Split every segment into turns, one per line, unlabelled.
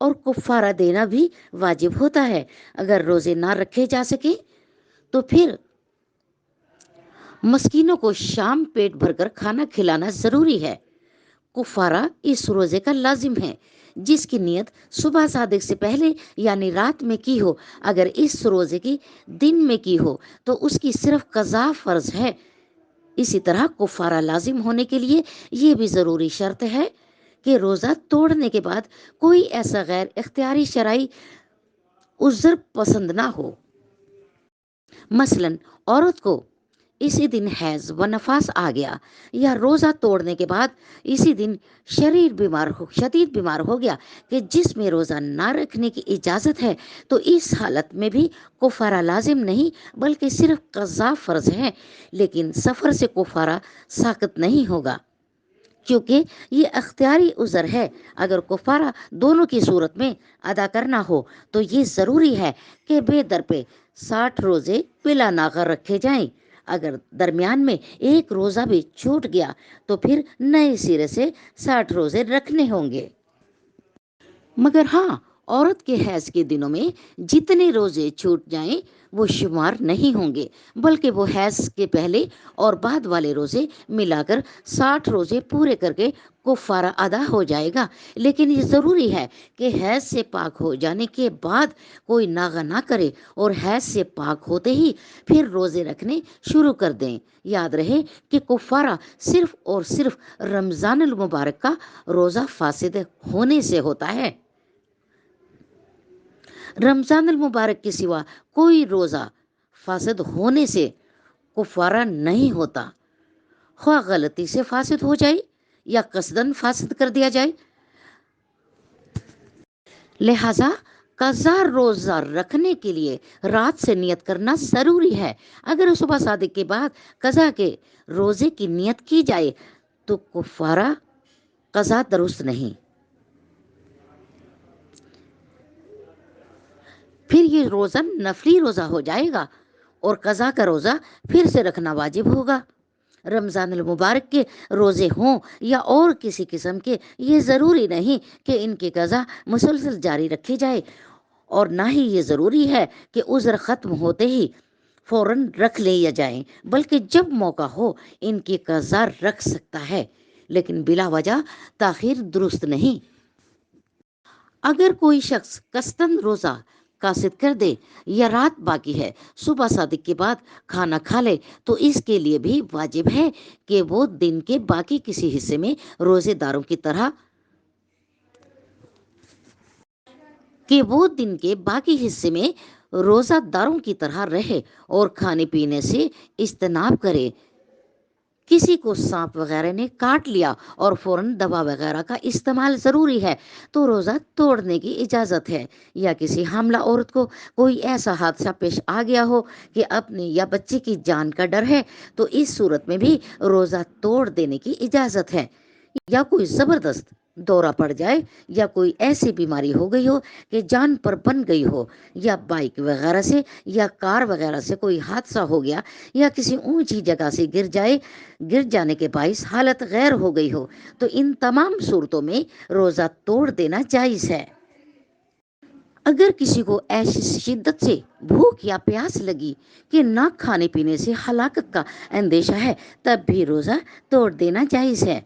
اور کفارہ دینا بھی واجب ہوتا ہے۔ اگر روزے نہ رکھے جا سکے تو پھر مسکینوں کو شام پیٹ بھر کر کھانا کھلانا ضروری ہے۔ کفارہ اس روزے کا لازم ہے جس کی نیت صبح صادق سے پہلے یعنی رات میں کی ہو۔ اگر اس روزے کی دن میں کی ہو تو اس کی صرف قضا فرض ہے۔ اسی طرح کفارہ لازم ہونے کے لیے یہ بھی ضروری شرط ہے کہ روزہ توڑنے کے بعد کوئی ایسا غیر اختیاری شرعی عذر پسند نہ ہو۔ مثلاً عورت کو اسی دن حیض و نفاس آ گیا یا روزہ توڑنے کے بعد اسی دن شدید بیمار ہو گیا کہ جس میں روزہ نہ رکھنے کی اجازت ہے، تو اس حالت میں بھی کفارہ لازم نہیں بلکہ صرف قضا فرض ہے، لیکن سفر سے کفارہ ساقط نہیں ہوگا کیونکہ یہ اختیاری عذر ہے۔ اگر کفارہ دونوں کی صورت میں ادا کرنا ہو تو یہ ضروری ہے کہ بے درپے 60 روزے بلا ناغہ رکھے جائیں۔ اگر درمیان میں ایک روزہ بھی چھوٹ گیا تو پھر نئے سرے سے 60 روزے رکھنے ہوں گے۔ مگر ہاں، عورت کے حیض کے دنوں میں جتنے روزے چھوٹ جائیں وہ شمار نہیں ہوں گے، بلکہ وہ حیض کے پہلے اور بعد والے روزے ملا کر 60 روزے پورے کر کے کفارہ ادا ہو جائے گا۔ لیکن یہ ضروری ہے کہ حیض سے پاک ہو جانے کے بعد کوئی ناغہ نہ کرے اور حیض سے پاک ہوتے ہی پھر روزے رکھنے شروع کر دیں۔ یاد رہے کہ کفارہ صرف اور صرف رمضان المبارک کا روزہ فاسد ہونے سے ہوتا ہے۔ رمضان المبارک کے سوا کوئی روزہ فاسد ہونے سے کفارہ نہیں ہوتا، خواہ غلطی سے فاسد ہو جائے یا قصداً فاسد کر دیا جائے۔ لہذا قضا روزہ رکھنے کے لیے رات سے نیت کرنا ضروری ہے۔ اگر صبح صادق کے بعد قضا کے روزے کی نیت کی جائے تو کفارہ قضا درست نہیں، پھر یہ روزہ نفلی روزہ ہو جائے گا اور قضا کا روزہ پھر سے رکھنا واجب ہوگا۔ رمضان المبارک کے روزے ہوں یا اور کسی قسم کے، یہ ضروری نہیں کہ ان کی قضا مسلسل جاری رکھی جائے، اور نہ ہی یہ ضروری ہے کہ عذر ختم ہوتے ہی فوراً رکھ لیا جائیں، بلکہ جب موقع ہو ان کی قضا رکھ سکتا ہے، لیکن بلا وجہ تاخیر درست نہیں۔ اگر کوئی شخص قصداً روزہ قاصد کر دے یا رات باقی ہے صبح صادق کے بعد کھانا کھا لے تو اس کے لیے بھی واجب ہے کہ وہ دن کے باقی کسی حصے میں روزے داروں کی طرح رہے اور کھانے پینے سے اجتناب کرے۔ کسی کو سانپ وغیرہ نے کاٹ لیا اور فوراً دوا وغیرہ کا استعمال ضروری ہے تو روزہ توڑنے کی اجازت ہے، یا کسی حاملہ عورت کو کوئی ایسا حادثہ پیش آ گیا ہو کہ اپنے یا بچے کی جان کا ڈر ہے تو اس صورت میں بھی روزہ توڑ دینے کی اجازت ہے، یا کوئی زبردست دورہ پڑ جائے یا کوئی ایسی بیماری ہو گئی ہو کہ جان پر بن گئی ہو، یا بائک وغیرہ سے یا کار وغیرہ سے کوئی حادثہ ہو گیا، یا کسی اونچی جگہ سے گر جانے کے باعث حالت غیر ہو گئی ہو، تو ان تمام صورتوں میں روزہ توڑ دینا جائز ہے۔ اگر کسی کو ایسی شدت سے بھوک یا پیاس لگی کہ نہ کھانے پینے سے ہلاکت کا اندیشہ ہے، تب بھی روزہ توڑ دینا جائز ہے۔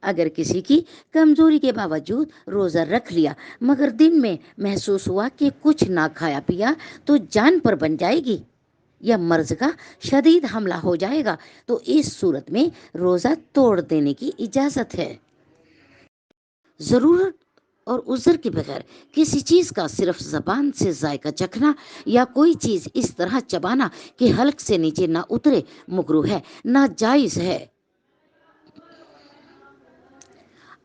اگر کسی کی کمزوری کے باوجود روزہ رکھ لیا مگر دن میں محسوس ہوا کہ کچھ نہ کھایا پیا تو جان پر بن جائے گی یا مرض کا شدید حملہ ہو جائے گا، تو اس صورت میں روزہ توڑ دینے کی اجازت ہے۔ ضرورت اور عذر کے بغیر کسی چیز کا صرف زبان سے ذائقہ چکھنا یا کوئی چیز اس طرح چبانا کہ حلق سے نیچے نہ اترے مکروہ ہے، ناجائز ہے۔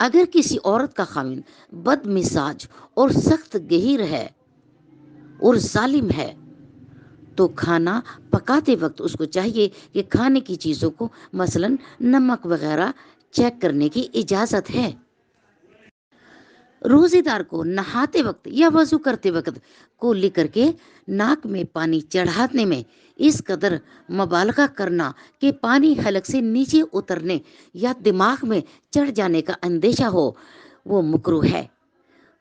اگر کسی عورت کا خاوند بد مزاج اور سخت گہیر ہے اور ظالم ہے تو کھانا پکاتے وقت اس کو چاہیے کہ کھانے کی چیزوں کو مثلاً نمک وغیرہ چیک کرنے کی اجازت ہے۔ روزے دار کو نہاتے وقت یا وضو کرتے وقت کولی کر کے ناک میں پانی چڑھانے میں اس قدر مبالغہ کرنا کہ پانی حلق سے نیچے اترنے یا دماغ میں چڑھ جانے کا اندیشہ ہو، وہ مکروہ ہے۔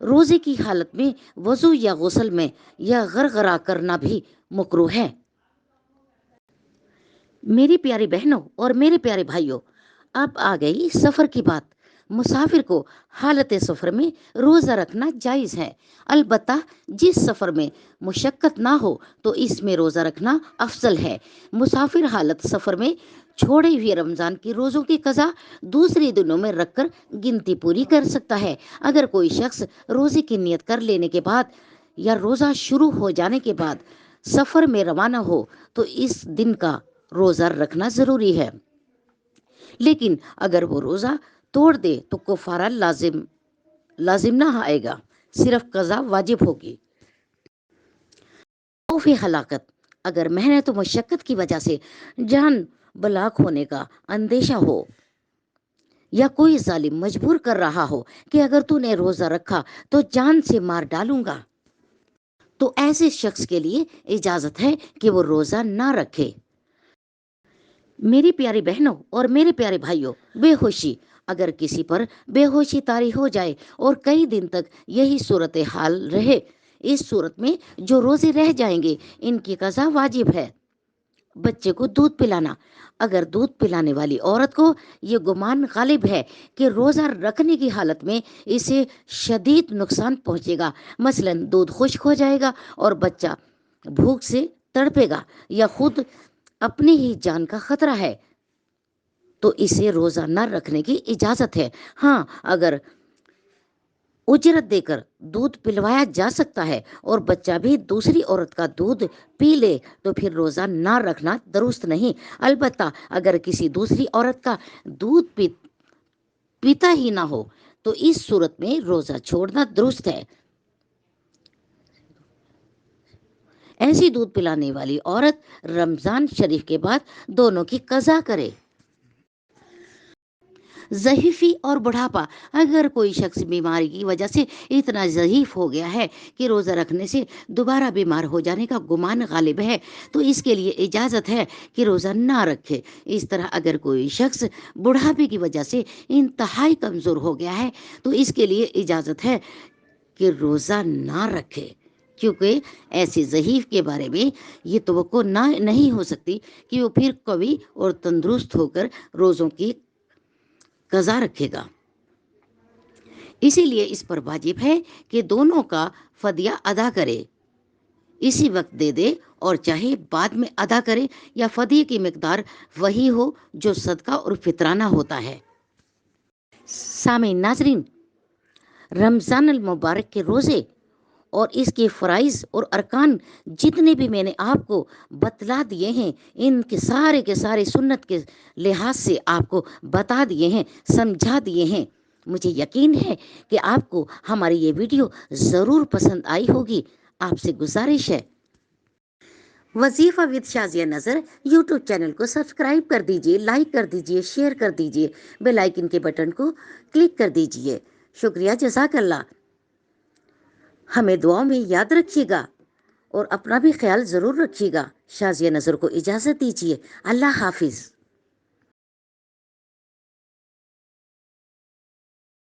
روزے کی حالت میں وضو یا غسل میں یا غرغرہ کرنا بھی مکروہ ہے۔ میری پیاری بہنوں اور میرے پیارے بھائیوں، اب آ گئی سفر کی بات۔ مسافر کو حالت سفر میں روزہ رکھنا جائز ہے، البتہ جس سفر میں مشقت نہ ہو تو اس میں روزہ رکھنا افضل ہے۔ مسافر حالت سفر میں چھوڑے ہوئے رمضان کی روزوں کی قضا دوسرے دنوں میں رکھ کر گنتی پوری کر سکتا ہے۔ اگر کوئی شخص روزے کی نیت کر لینے کے بعد یا روزہ شروع ہو جانے کے بعد سفر میں روانہ ہو تو اس دن کا روزہ رکھنا ضروری ہے، لیکن اگر وہ روزہ توڑ دے تو کفارہ لازم نہ آئے گا، صرف قضا واجب ہوگی۔ خوف ہلاکت، اگر محنت و مشقت کی وجہ سے جان بلاک ہونے کا اندیشہ ہو یا کوئی ظالم مجبور کر رہا ہو کہ اگر تو نے روزہ رکھا تو جان سے مار ڈالوں گا، تو ایسے شخص کے لیے اجازت ہے کہ وہ روزہ نہ رکھے۔ میری پیاری بہنوں اور میرے پیارے بھائیوں، بے ہوشی، اگر کسی پر بے ہوشی طاری ہو جائے اور کئی دن تک یہی صورتحال رہے، اس صورت میں جو روزے رہ جائیں گے ان کی قضا واجب ہے۔ بچے کو دودھ پلانا، اگر دودھ پلانے والی عورت کو یہ گمان غالب ہے کہ روزہ رکھنے کی حالت میں اسے شدید نقصان پہنچے گا، مثلا دودھ خشک ہو جائے گا اور بچہ بھوک سے تڑپے گا یا خود اپنی ہی جان کا خطرہ ہے، تو اسے روزہ نہ رکھنے کی اجازت ہے۔ ہاں، اگر اجرت دے کر دودھ پلوایا جا سکتا ہے اور بچہ بھی دوسری عورت کا دودھ پی لے تو پھر روزہ نہ رکھنا درست نہیں۔ البتہ اگر کسی دوسری عورت کا دودھ پیتا ہی نہ ہو تو اس صورت میں روزہ چھوڑنا درست ہے۔ ایسی دودھ پلانے والی عورت رمضان شریف کے بعد دونوں کی قضا کرے۔ ضعیفی اور بڑھاپا، اگر کوئی شخص بیماری کی وجہ سے اتنا ضعیف ہو گیا ہے کہ روزہ رکھنے سے دوبارہ بیمار ہو جانے کا گمان غالب ہے تو اس کے لیے اجازت ہے کہ روزہ نہ رکھے۔ اس طرح اگر کوئی شخص بڑھاپے کی وجہ سے انتہائی کمزور ہو گیا ہے تو اس کے لیے اجازت ہے کہ روزہ نہ رکھے، کیونکہ ایسے ضعیف کے بارے میں یہ توقع نہیں ہو سکتی کہ وہ پھر قوی اور تندرست ہو کر روزوں کی قضا رکھے گا۔ اسی لیے اس پر واجب ہے کہ دونوں کا فدیہ ادا کرے، اسی وقت دے دے اور چاہے بعد میں ادا کرے، یا فدیے کی مقدار وہی ہو جو صدقہ اور فطرانہ ہوتا ہے۔ سامعین ناظرین، رمضان المبارک کے روزے اور اس کے فرائض اور ارکان جتنے بھی میں نے آپ کو بتلا دیے ہیں، ان کے سارے سنت کے لحاظ سے آپ کو بتا دیے ہیں، سمجھا دیے ہیں۔ مجھے یقین ہے کہ آپ کو ہماری یہ ویڈیو ضرور پسند آئی ہوگی۔ آپ سے گزارش ہے، وظیفہ ود شازیہ نظر یوٹیوب چینل کو سبسکرائب کر دیجئے، لائک کر دیجئے، شیئر کر دیجئے، بیل آئیکن کے بٹن کو کلک کر دیجئے۔ شکریہ، جزاک اللہ۔ ہمیں دعاؤں میں یاد رکھیے گا اور اپنا بھی خیال ضرور رکھیے گا۔ شازیہ نظر کو اجازت دیجیے، اللہ حافظ۔